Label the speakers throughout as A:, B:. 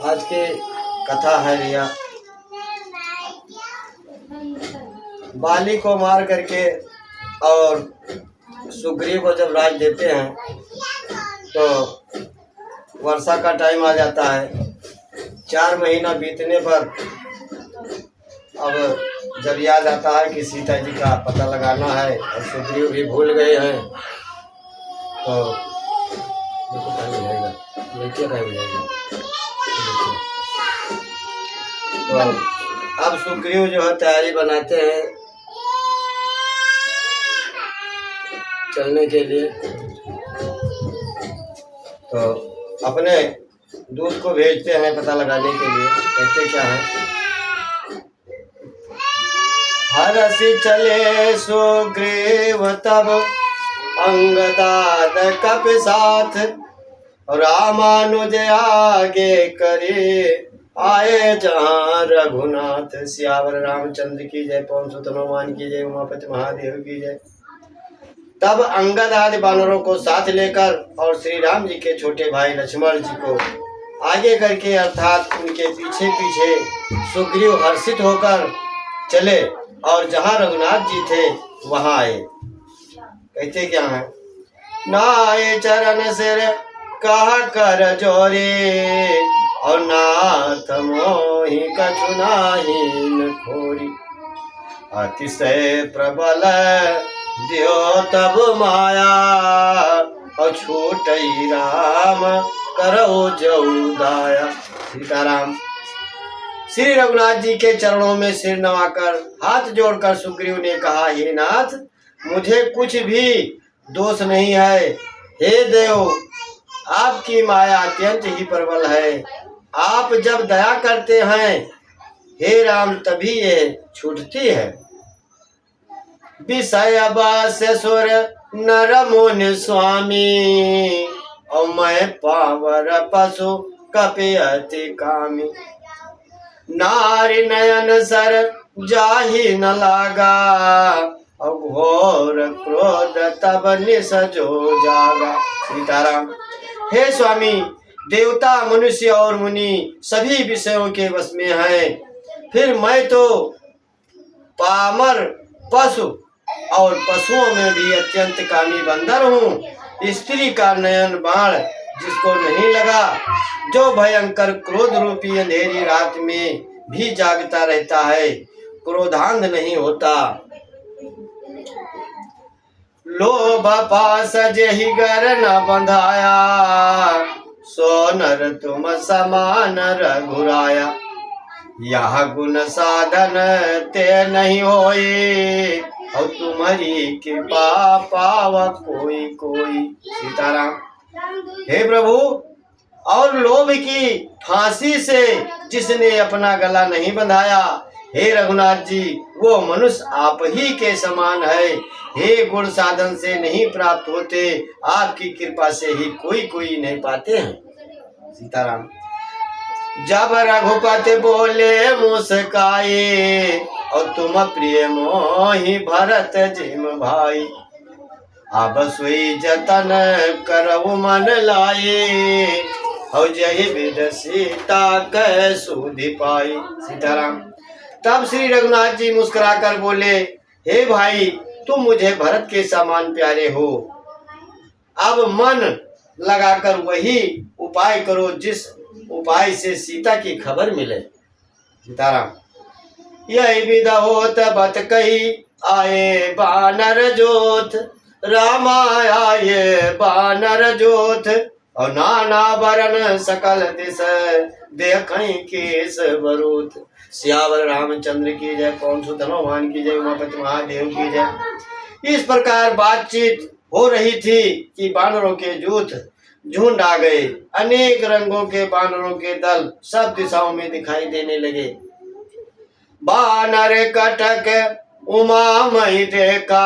A: आज की कथा है रिया। बाली को मार करके और सुग्रीव को जब राज देते हैं तो वर्षा का टाइम आ जाता है। 4 महीना बीतने पर अब जब याद आता है कि सीता जी का पता लगाना है और सुग्रीव भी भूल गए हैं तो तो अब सुग्रीव जो है तैयारी बनाते हैं चलने के लिए। तो अपने दूत को भेजते हैं पता लगाने के लिए। कहते क्या है, हरसि चले सुग्रीव तब अंगदाद कप साथ, रामानुज आगे करे आए जहाँ रघुनाथ। सियावर रामचंद्र की जय, पवन सुत हनुमान की जय, उमापति महादेव की जय। तब अंगद आदि बानरों को साथ लेकर और श्री राम जी के छोटे भाई लक्ष्मण जी को आगे करके अर्थात उनके पीछे पीछे सुग्रीव हर्षित होकर चले और जहाँ रघुनाथ जी थे वहाँ आए। कहते क्या है, नाये चरण सिर कहा कर जोरे, और नाथ मोहि कछु नाहि न खोरी। अतिशय प्रबल दियो तब माया, और छूटई राम करो जऊ दाया। सीताराम। श्री रघुनाथ जी के चरणों में सिर नवाकर हाथ जोड़कर सुग्रीव ने कहा, हे नाथ, मुझे कुछ भी दोष नहीं है। हे देव, आपकी माया अत्यंत ही प्रबल है। आप जब दया करते हैं हे राम तभी ये छूटती है। विषय बस सुर नर मुनि स्वामी, और मैं पावर पशु कपि अति कामी। नारी नयन सर जाहि न लागा, और घोर क्रोध तब निसजो जागा। सीताराम। हे स्वामी, देवता मनुष्य और मुनि सभी विषयों के वश में हैं, फिर मैं तो पामर पशु और पशुओं में भी अत्यंत कामी बंदर हूँ। स्त्री का नयन बाण जिसको नहीं लगा, जो भयंकर क्रोध रूपी अंधेरी रात में भी जागता रहता है, क्रोधांध नहीं होता। लोभ पास जेहि गर न बंधाया, सो नर तुम समान रघुराया। यह गुण साधन ते नहीं होई, और तुम्हारी कृपा पाव कोई कोई। सीताराम। हे प्रभु, और लोभ की फांसी से जिसने अपना गला नहीं बंधाया, हे रघुनाथ जी, वो मनुष्य आप ही के समान है। हे गुण साधन से नहीं प्राप्त होते, आपकी कृपा से ही कोई कोई नहीं पाते हैं। सीताराम। जब रघुपति बोले मुस्काए, और तुम प्रिय मोहि भरत जिम भाई। अब सोई जतन करऊ मन लाए, और जय विद सीता कै सुधि पाई। सीताराम। तब श्री रघुनाथ जी मुस्कुराकर बोले, हे भाई, तुम मुझे भरत के समान प्यारे हो। अब मन लगाकर वही उपाय करो जिस उपाय से सीता की खबर मिले। सीताराम। यही विदा होत बत कही आए बानर जोत, रामा आए बानर जोत। और नाना बरन सकल दिस देखई केस बरूथ। सियावर रामचंद्र की जय, पवन सुत हनुमान की जय, उमापति महादेव की जय। इस प्रकार बातचीत हो रही थी कि बानरों के झुंड आ गए। अनेक रंगों के बानरों के दल सब दिशाओं में दिखाई देने लगे। बानर कटक उमा मई देखा,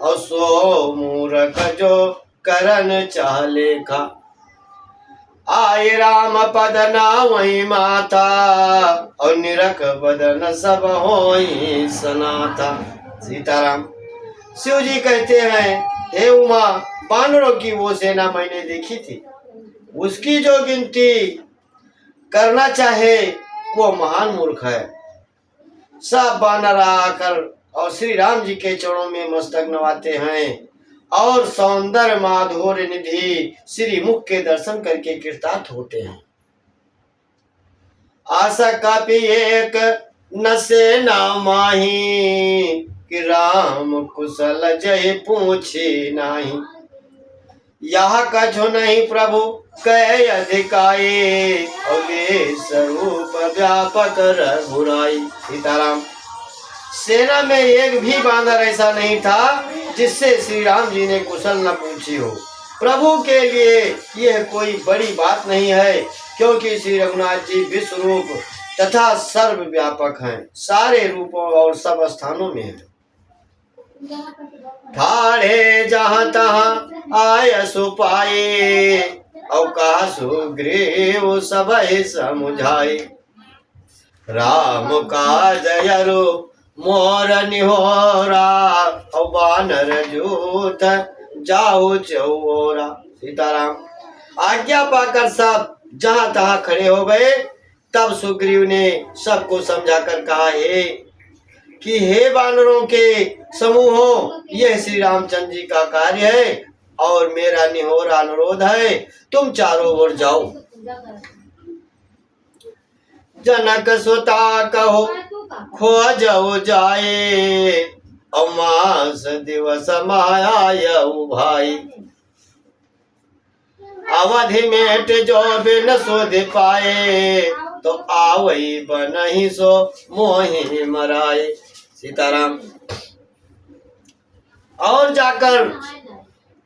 A: और सो मूरख जो करन चाह लेखा। आए राम पद नावई माता, और निरख बदन सब होई सनाथा। सीताराम। शिव जी कहते हैं, हे उमा, बानरों की वो सेना मैंने देखी थी, उसकी जो गिनती करना चाहे वो महान मूर्ख है। सब वानर आकर और श्री राम जी के चरणों में मस्तक नवाते हैं और सौंदर्य माधुर्य निधि श्री मुख के दर्शन करके कृतार्थ होते हैं। आशा कापी एक न से ना माही कि राम कुशल जय पूछे नाही। यह कछु नहीं प्रभु कह अधिकाये अवे स्वरूप व्यापक रघुराई। सीताराम। सेना में एक भी बांदर ऐसा नहीं था जिससे श्री राम जी ने कुशल न पूछी हो। प्रभु के लिए यह कोई बड़ी बात नहीं है, क्योंकि श्री रघुनाथ जी विश्व रूप तथा सर्वव्यापक हैं, सारे रूपों और सब स्थानों में हैं। ठाड़े जहाँ तहाँ आय सुपाए और कहा सुग्रीव सबहि समुझाए। राम का जयरु मोर निहोरा और बानर जूथ जाओ चौरा। सीताराम। आज्ञा पाकर सब जहाँ तहाँ खड़े हो गए। तब सुग्रीव ने सबको समझाकर कहा है कि हे वानरों के समूहों, यह श्री रामचंद्र जी का कार्य है और मेरा निहोरा अनुरोध है, तुम चारों ओर जाओ। जनक सुता कहो खोजो जाए और मास दिवस मायाऊ भाई। अवधि मेट जो बिन सुध पाए तो आवई बनहि सो मोहि मराए। सीताराम। और जाकर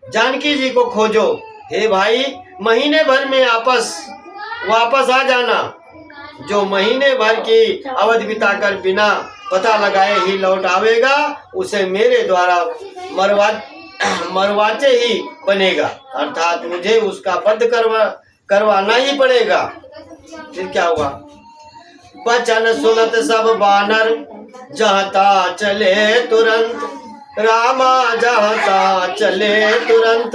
A: जानकी जी को खोजो। हे भाई, महीने भर में वापस आ जाना। जो महीने भर की अवधि बिताकर बिना पता लगाए ही लौट आवेगा, उसे मेरे द्वारा मरवाचे ही बनेगा, अर्थात मुझे उसका वध करवाना ही पड़ेगा। फिर क्या हुआ? बचन सुनत सब बानर जहता चले तुरंत, रामा जहता चले तुरंत।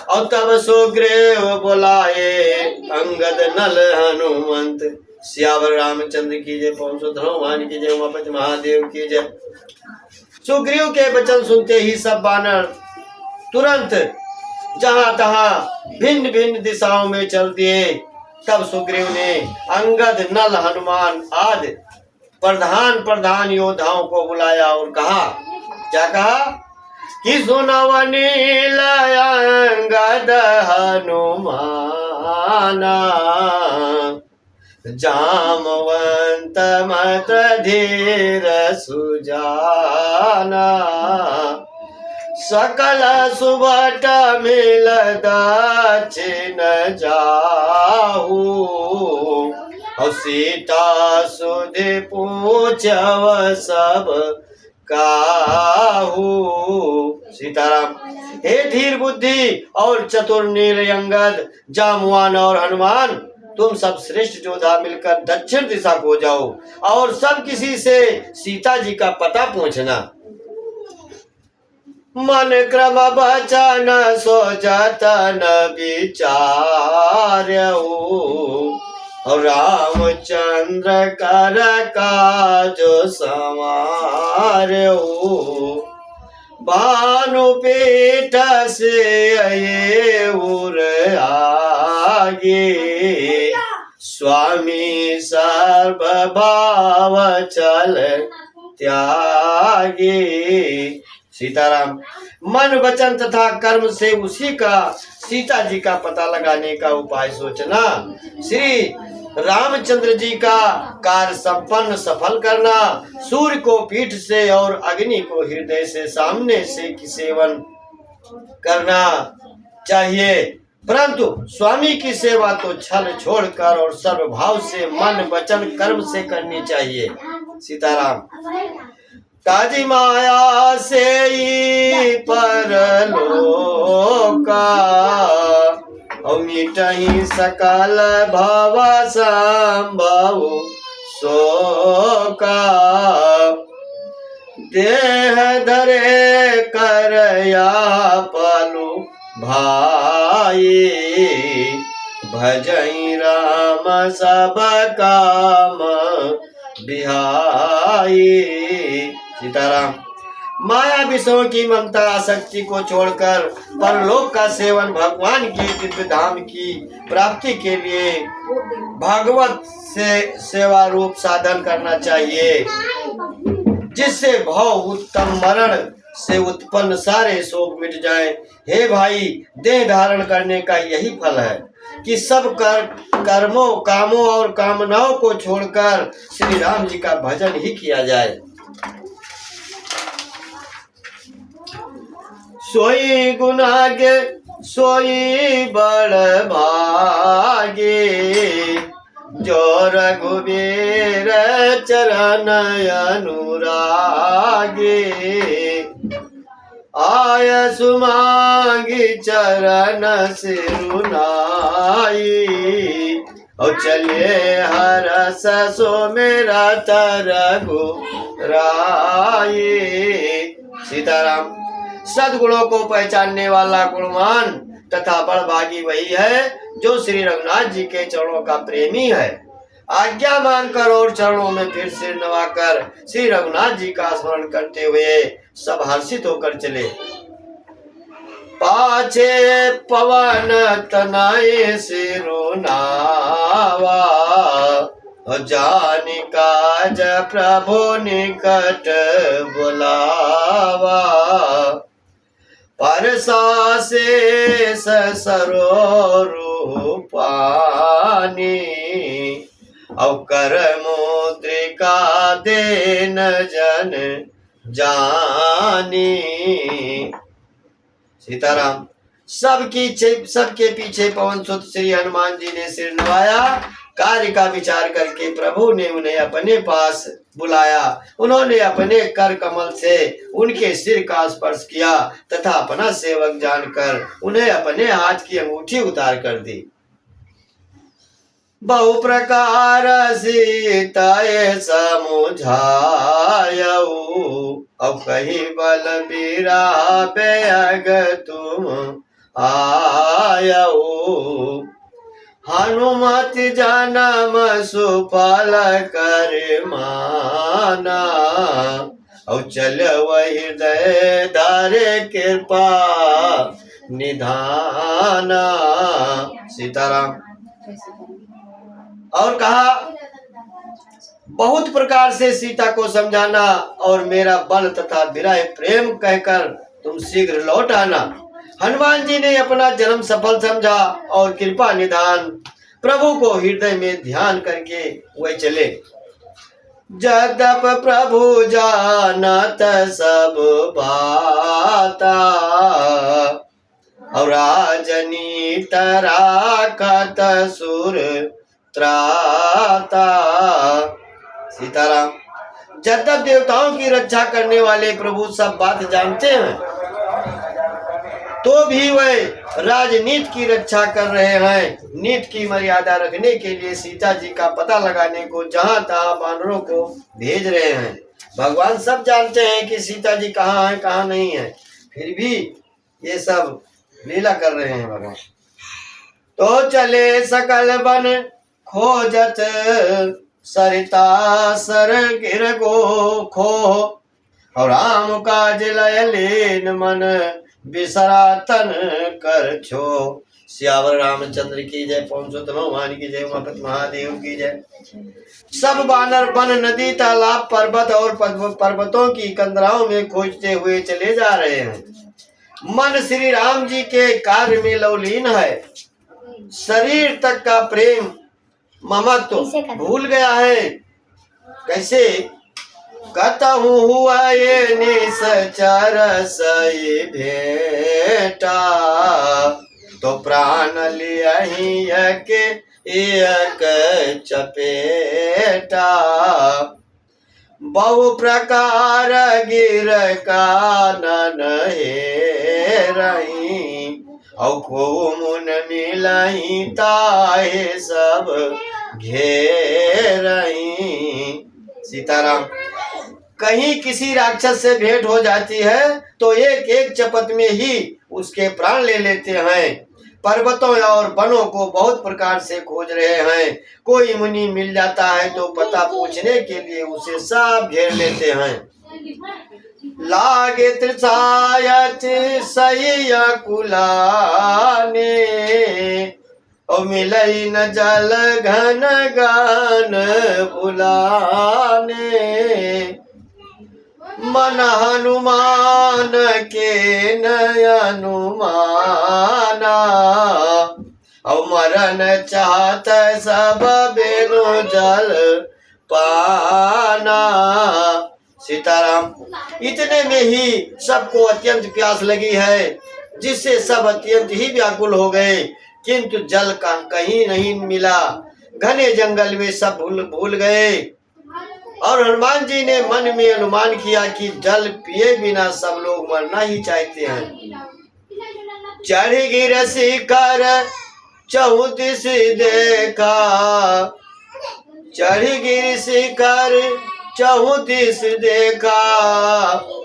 A: और तब सुग्रीव बुलाए अंगद नल हनुमंत। सियावर रामचंद्र की जय, पवन सुत हनुमान की जय, उमापति महादेव की जय। सुग्रीव के वचन सुनते ही सब बानर तुरंत जहां तहां भिन्न भिन्न दिशाओं में चल दिए। तब सुग्रीव ने अंगद नल हनुमान आदि प्रधान योद्धाओं को बुलाया और कहा, क्या कहा कि सुनवनी अंगद हनुमाना जामवंत मत धीर सुजाना। सकल सुबट मिल दक्षिण जाहू और सीता सुधि पूछव सब काहू। सीताराम। हे धीर बुद्धि और चतुर नील अंगद, जामवान और हनुमान, तुम सब श्रेष्ठ योद्धा मिलकर दक्षिण दिशा को जाओ और सब किसी से सीता जी का पता पूछना। मन क्रम बचन सोचत न विचार्यहु और रामचंद्र कर काज संवार्यहु। भानुपीठ से ये उर आगे स्वामी सर्वभाव चल त्यागे। सीताराम। मन वचन तथा कर्म से उसी का सीता जी का पता लगाने का उपाय सोचना। श्री रामचंद्र जी का कार्य संपन्न सफल करना। सूर्य को पीठ से और अग्नि को हृदय से सामने से सेवन करना चाहिए, परंतु स्वामी की सेवा तो छल छोड़कर और सर्वभाव से मन वचन कर्म से करनी चाहिए। सीताराम। काजी माया से ही परलोका और मिटहि सकल भव संभव शोका। देह धरे करया पलु भाई भजई राम सब काम बिहाई। सीताराम। माया विषयों की ममता आसक्ति को छोड़कर परलोक का सेवन भगवान की दिव्य धाम की प्राप्ति के लिए भागवत से सेवा रूप साधन करना चाहिए, जिससे भव उत्तम मरण से उत्पन्न सारे शोक मिट जाएं। हे भाई, देह धारण करने का यही फल है कि सब कर्मों, कामों और कामनाओं को छोड़कर श्री राम जी का भजन ही किया जाए। सोई गुनागे सोई बड़ भागे, जो रघुवीर चरण अनुरागे। आय सुमांगी चरण सिरुनाई, और चले हरस सो मेरा तरगु राई। सीताराम। सद्गुणों को पहचानने वाला गुणवान तथा बड़भागी वही है जो श्री रघुनाथ जी के चरणों का प्रेमी है। आज्ञा मानकर और चरणों में फिर सिर नवाकर श्री रघुनाथ जी का स्मरण करते हुए सब हर्षित होकर चले। पाछे पवन तनय सिरुनावा, जानि काज प्रभु निकट बुलावा। परसा शेष सरो रूपानी, अवकर मुद्रिका देन जन जानी। सीताराम। सबके पीछे पवन सुत श्री हनुमान जी ने सिर नवाया। कार्य का विचार करके प्रभु ने उन्हें अपने पास बुलाया। उन्होंने अपने कर कमल से उनके सिर का स्पर्श किया तथा अपना सेवक जानकर उन्हें अपने हाथ की अंगूठी उतार कर दी। बहु प्रकार सीताए समुझायऊ, अब कही बल बीरा बेअग तुम आयऊ। हनुमति जन्म सुफल कर माना, और चल वही हृदय धारे कृपा निधाना। सीताराम। और कहा, बहुत प्रकार से सीता को समझाना और मेरा बल तथा विरह प्रेम कहकर तुम शीघ्र लौट आना। हनुमान जी ने अपना जन्म सफल समझा और कृपा निधान प्रभु को हृदय में ध्यान करके वे चले। जगदप प्रभु जानत सब बाता, और राजनीत राखत सुर त्राता। सीताराम। जगदप देवताओं की रक्षा करने वाले प्रभु सब बात जानते हैं, तो भी वह राजनीति की रक्षा कर रहे हैं। नीति की मर्यादा रखने के लिए सीता जी का पता लगाने को जहां तहां वानरों को भेज रहे हैं। भगवान सब जानते हैं कि सीता जी कहाँ है कहाँ नहीं है, फिर भी ये सब लीला कर रहे हैं भगवान। तो चले सकल बन खोजत, सरिता सर गिर गो खो, और राम काज लय लेन मन बिसरा तन कर छो। सियावर रामचंद्र की जय, पवन सुत हनुमान की जय, उमापति महादेव की जय। सब बानर वन नदी तालाब पर्वत और पर्वतों की कंदराओं में खोजते हुए चले जा रहे हैं। मन श्री राम जी के कार्य में लवलीन है। शरीर तक का प्रेम ममत्व भूल गया है। कैसे? कतहु हुआ ये निसचर सई भेटा, तो प्राण लियहि के एक चपेटा। बहु प्रकार गिर कानन हेरहि, औ को मुन मिलहि ताहे सब घेरहि। सीताराम। कहीं किसी राक्षस से भेंट हो जाती है तो एक एक चपत में ही उसके प्राण ले लेते हैं। पर्वतों और वनों को बहुत प्रकार से खोज रहे हैं। कोई मुनि मिल जाता है तो पता पूछने के लिए उसे सब घेर लेते हैं। लागे त्रिसायच सैया कुलाने, और मिलई न जल घन गान बुलाने। मन हनुमान के नयनुमाना, और मरण चाहत सब बेनु जल पाना। सीताराम। इतने में ही सबको अत्यंत प्यास लगी है, जिससे सब अत्यंत ही व्याकुल हो गए, किंतु जल का कहीं नहीं मिला। घने जंगल में सब भूल गए, और हनुमान जी ने मन में अनुमान किया कि जल पिए बिना सब लोग मरना ही चाहते हैं। चढ़ गिर शिखर चहुदिस देखा, चढ़ गिर शिखर चहुदिस देखा,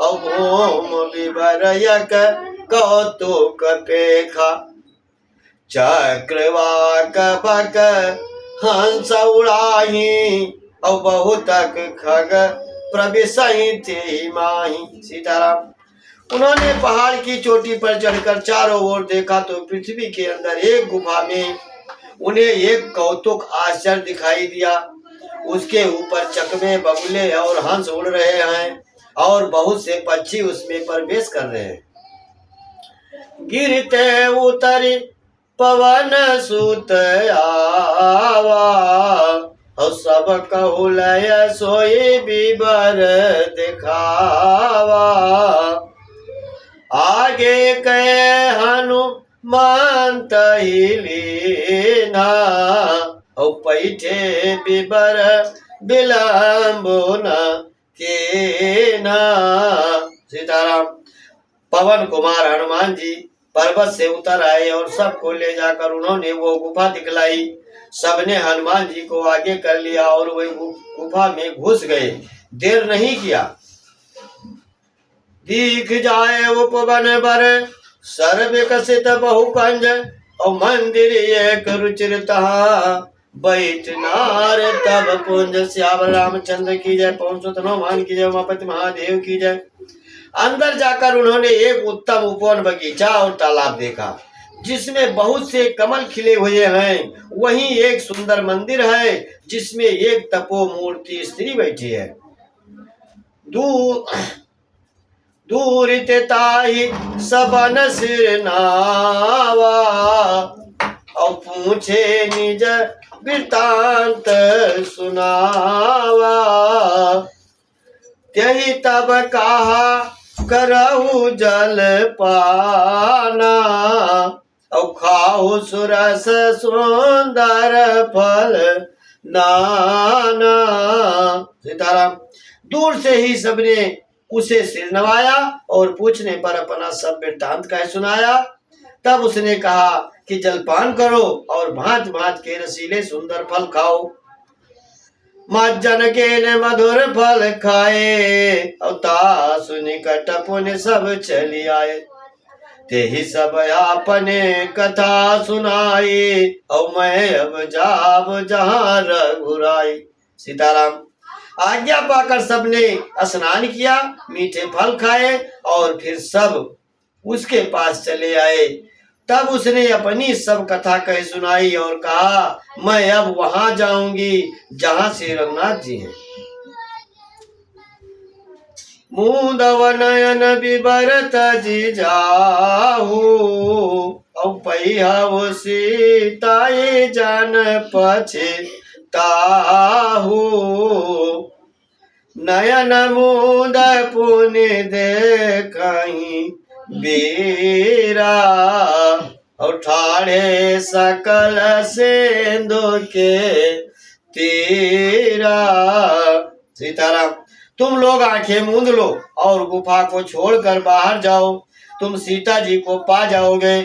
A: और भूम विभरयक कौतुक पेखा। चक्रवाक बक हंस उड़ाही, और बहुतक खग प्रविशहि माही। सीताराम। उन्होंने पहाड़ की चोटी पर चढ़कर चारों ओर देखा तो पृथ्वी के अंदर एक गुफा में उन्हें एक कौतुक आश्चर्य दिखाई दिया। उसके ऊपर चकमे बगुले और हंस उड़ रहे हैं, और बहुत से पक्षी उसमें प्रवेश कर रहे हैं। गिरते उतरी पवन सुत आवा, और सब कहुलय सोई बिबर दिखावा। आगे कहे हनुमंत ही लीना, और पैठे बिबर विलंबुन केना। सीताराम। पवन कुमार हनुमान जी पर्वत से उतर आए और सबको ले जाकर उन्होंने वो गुफा दिखलाई। सबने हनुमान जी को आगे कर लिया और वे गुफा में घुस गए। देर नहीं किया। दिख जाए उपवन बर सर विकसित बहुकंज, और मंदिर एक रुचिर तहा बैठनार तब पुंज। श्याम रामचंद्र की जय, पवन सुत हनुमान की जय, उमापति महादेव की जय। अंदर जाकर उन्होंने एक उत्तम उपवन बगीचा और तालाब देखा, जिसमें बहुत से कमल खिले हुए हैं। वहीं एक सुंदर मंदिर है, जिसमें एक तपो मूर्ति स्त्री बैठी है। दूर ताहि सबन सिर नावा, और पूछे निज वृतांत सुनावा। त्यही तब कहा करहु जल पाना, और खाओ सुरस सुंदर फल नाना। सीताराम। दूर से ही सबने उसे सिर नवाया और पूछने पर अपना सब वृत्तांत कह सुनाया। तब उसने कहा कि जलपान करो और भांत भांत के रसीले सुंदर फल खाओ। मज्जन के ने मधुर फल खाए, और तासु निकट पुन सब चली आए। ते ही सब आपने कथा सुनाई, और मैं अब जाब जहाँ रघुराई। सीताराम। आज्ञा पाकर सबने स्नान किया, मीठे फल खाए, और फिर सब उसके पास चले आए। तब उसने अपनी सब कथा कह सुनाई और कहा, मैं अब वहां जाऊंगी जहां श्री रघुनाथ जी हैं। मुंदव नयन विबरत जी जाहू, और पहिया सीताए जन पछताहू। नयन मुंद पुनि देखहि बीरा, और ठाढ़े सकल सिंधु के तीरा। सीताराम। तुम लोग आंखें मूंद लो और गुफा को छोड़कर बाहर जाओ, तुम सीता जी को पा जाओगे।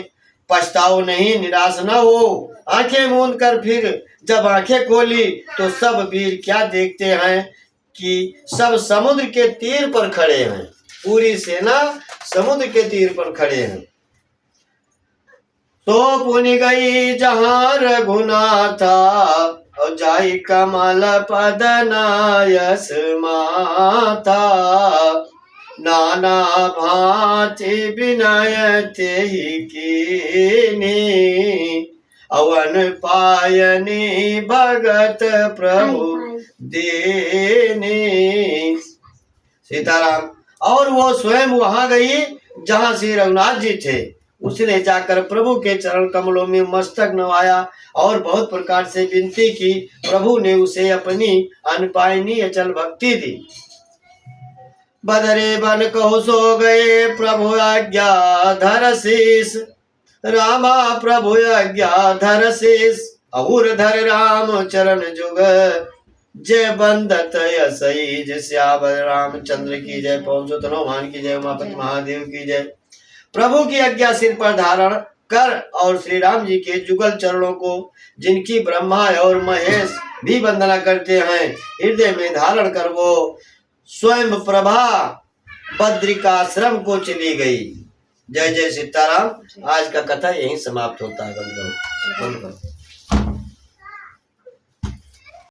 A: पछताओ नहीं, निराश न हो। आंखें मूंद कर फिर जब आंखें खोली तो सब वीर क्या देखते हैं कि सब समुद्र के तीर पर खड़े हैं। पूरी सेना समुद्र के तीर पर खड़े हैं। तो पुनि गई जहाँ रघुनाथा और जाई कमल पद नायस माता नाना भांति विनय तेहि कीनी अवन पायनी भगत प्रभु देनी। सीताराम। और वो स्वयं वहां गई जहां श्री रघुनाथ जी थे। उसने जाकर प्रभु के चरण कमलों में मस्तक नवाया और बहुत प्रकार से विनती की। प्रभु ने उसे अपनी अनपायनी अचल भक्ति दी। बदरे बन कहो सो गए प्रभु आज्ञा धर शीस रामा प्रभु आज्ञा धर शीस और धर राम चरण जुग जय बंदत यसई जय श्यावर रामचंद्र की जय पवन सुत हनुमान की जय उमापति महादेव की जय। प्रभु की आज्ञा सिर पर धारण कर और श्री राम जी के जुगल चरणों को जिनकी ब्रह्मा और महेश भी वंदना करते हैं हृदय में धारण कर वो स्वयं प्रभा बद्रिकाश्रम को चली गई। जय जय सीताराम। आज का कथा यहीं समाप्त होता है। बंद करो।